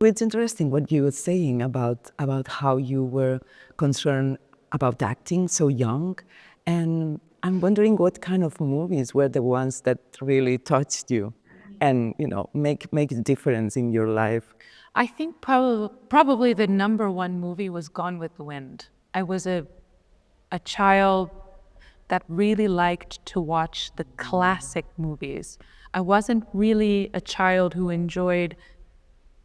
It's interesting what you were saying about how you were concerned about acting so young, and I'm wondering what kind of movies were the ones that really touched you, and make a difference in your life. I think probably the number one movie was Gone with the Wind. I was a child that really liked to watch the classic movies. I wasn't really a child who enjoyed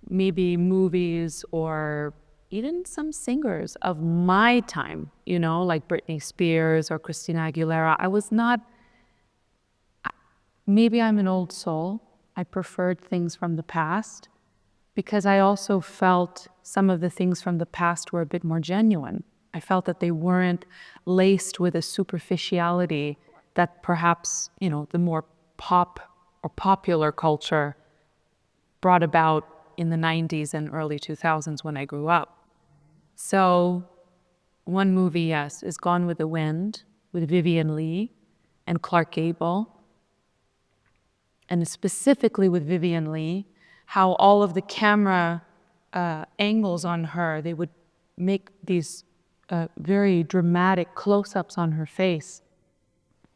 maybe movies or even some singers of my time, like Britney Spears or Christina Aguilera. I was not, maybe I'm an old soul. I preferred things from the past because I also felt some of the things from the past were a bit more genuine. I felt that they weren't laced with a superficiality that perhaps, the more pop or popular culture brought about in the 90s and early 2000s when I grew up. So one movie, yes, is Gone with the Wind with Vivien Leigh and Clark Gable. And specifically with Vivien Leigh, how all of the camera angles on her, they would make these very dramatic close-ups on her face.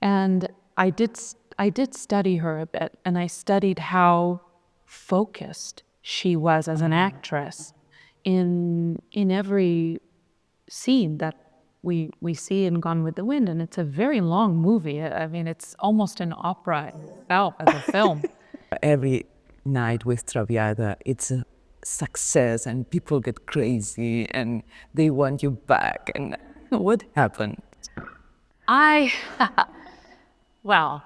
And I did study her a bit, and I studied how focused she was as an actress in every scene that we see in Gone with the Wind. And it's a very long movie. I mean, it's almost an opera itself as a film. Every night with Traviata, it's a success, and people get crazy, and they want you back. And what happened? I, well,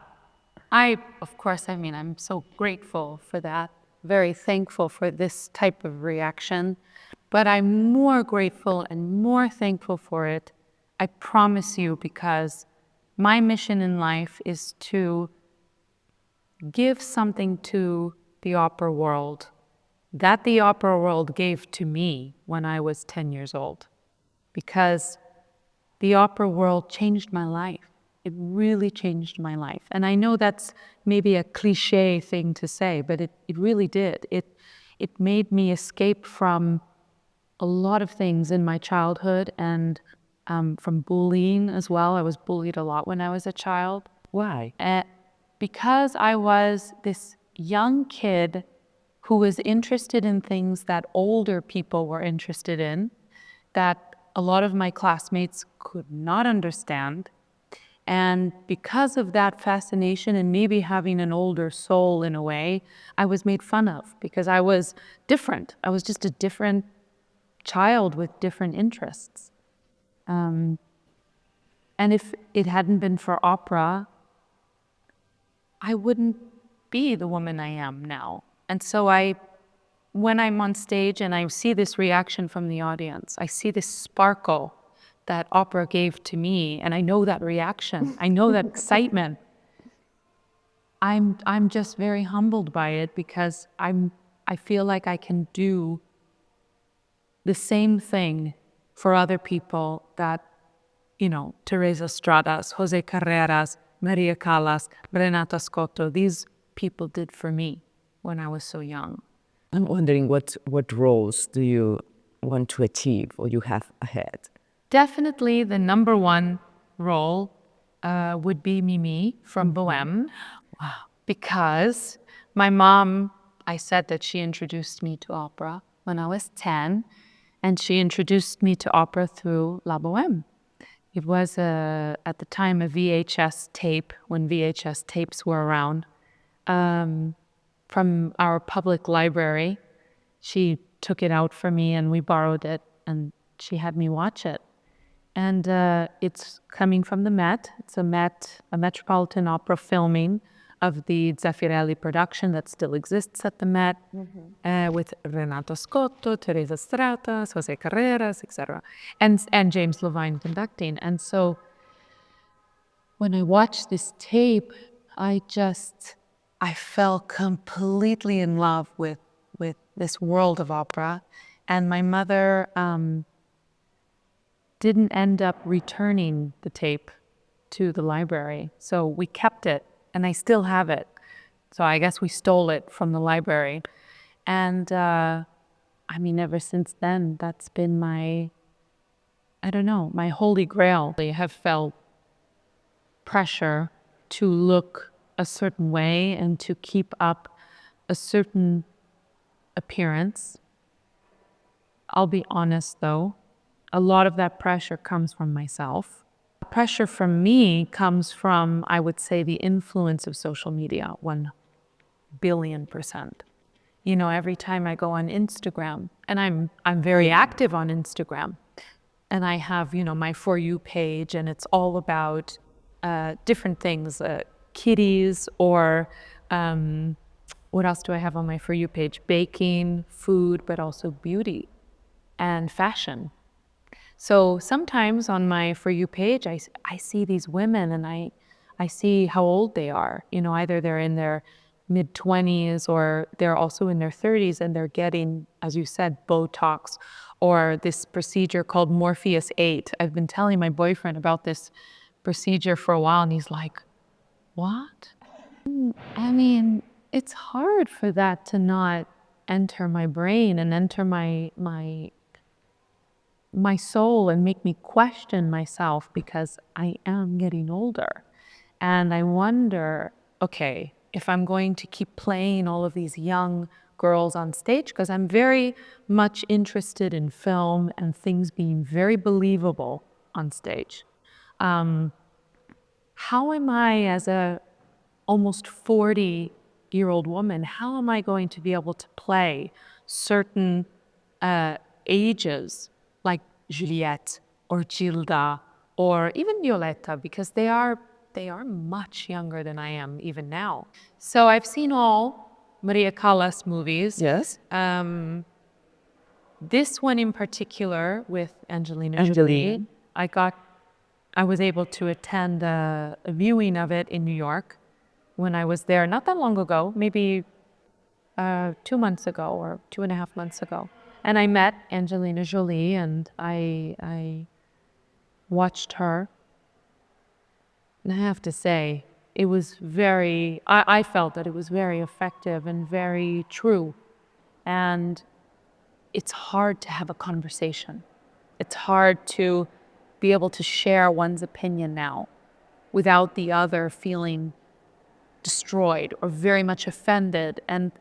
of course, I mean, I'm so grateful for that, very thankful for this type of reaction, but I'm more grateful and more thankful for it, I promise you, because my mission in life is to give something to the opera world that the opera world gave to me when I was 10 years old, because the opera world changed my life. It really changed my life. And I know that's maybe a cliche thing to say, but it really did. It made me escape from a lot of things in my childhood and from bullying as well. I was bullied a lot when I was a child. Why? Because I was this young kid who was interested in things that older people were interested in, that a lot of my classmates could not understand. And because of that fascination and maybe having an older soul in a way, I was made fun of because I was different. I was just a different child with different interests. And if it hadn't been for opera, I wouldn't be the woman I am now. And so when I'm on stage and I see this reaction from the audience, I see this sparkle that opera gave to me, and I know that reaction, I know that excitement. I'm just very humbled by it because I feel like I can do the same thing for other people that, Teresa Stratas, Jose Carreras, Maria Callas, Renata Scotto, these people did for me when I was so young. I'm wondering what roles do you want to achieve or you have ahead? Definitely the number one role would be Mimi from Bohème. Wow. Because my mom, I said that she introduced me to opera when I was 10, and she introduced me to opera through La Bohème. It was at the time a VHS tape, when VHS tapes were around, from our public library. She took it out for me and we borrowed it and she had me watch it. And it's coming from the Met. It's a Metropolitan Opera filming of the Zeffirelli production that still exists at the Met, with Renato Scotto, Teresa Stratas, Jose Carreras, etc., and James Levine conducting. And so when I watched this tape, I fell completely in love with this world of opera. And my mother didn't end up returning the tape to the library. So we kept it, and I still have it. So I guess we stole it from the library. And I mean, ever since then, that's been I don't know, my holy grail. I have felt pressure to look a certain way and to keep up a certain appearance. I'll be honest though, a lot of that pressure comes from myself. Pressure from me comes from, I would say, the influence of social media, 1,000,000,000%. You know, every time I go on Instagram, and I'm very active on Instagram, and I have, you know, my For You page, and it's all about different things, kitties, or what else do I have on my For You page? Baking, food, but also beauty and fashion. So sometimes on my For You page, I see these women, and I see how old they are. You know, either they're in their mid-20s or they're also in their 30s, and they're getting, as you said, Botox or this procedure called Morpheus 8. I've been telling my boyfriend about this procedure for a while, and he's like, what? I mean, it's hard for that to not enter my brain and enter my soul and make me question myself, because I am getting older. And I wonder, okay, if I'm going to keep playing all of these young girls on stage, because I'm very much interested in film and things being very believable on stage. How am I, as a almost 40-year-old woman, how am I going to be able to play certain ages like Juliette or Gilda or even Violetta, because they are much younger than I am even now. So I've seen all Maria Callas movies. Yes. This one in particular with Angelina Jolie, I was able to attend a viewing of it in New York when I was there not that long ago, maybe 2 months ago or 2.5 months ago. And I met Angelina Jolie, and I watched her. And I have to say, it was I felt that it was very effective and very true. And it's hard to have a conversation. It's hard to be able to share one's opinion now without the other feeling destroyed or very much offended. And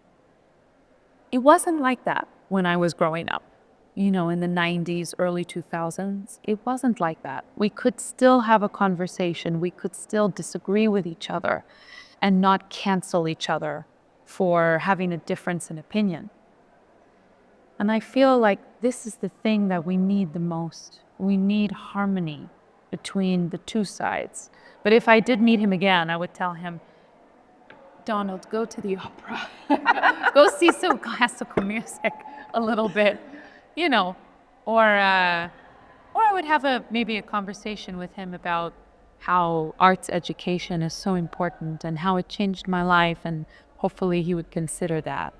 it wasn't like that when I was growing up. You know, in the 90s, early 2000s, it wasn't like that. We could still have a conversation. We could still disagree with each other and not cancel each other for having a difference in opinion. And I feel like this is the thing that we need the most. We need harmony between the two sides. But if I did meet him again, I would tell him, Donald, go to the opera. Go see some classical music a little bit, you know. Or I would have maybe a conversation with him about how arts education is so important and how it changed my life, and hopefully he would consider that.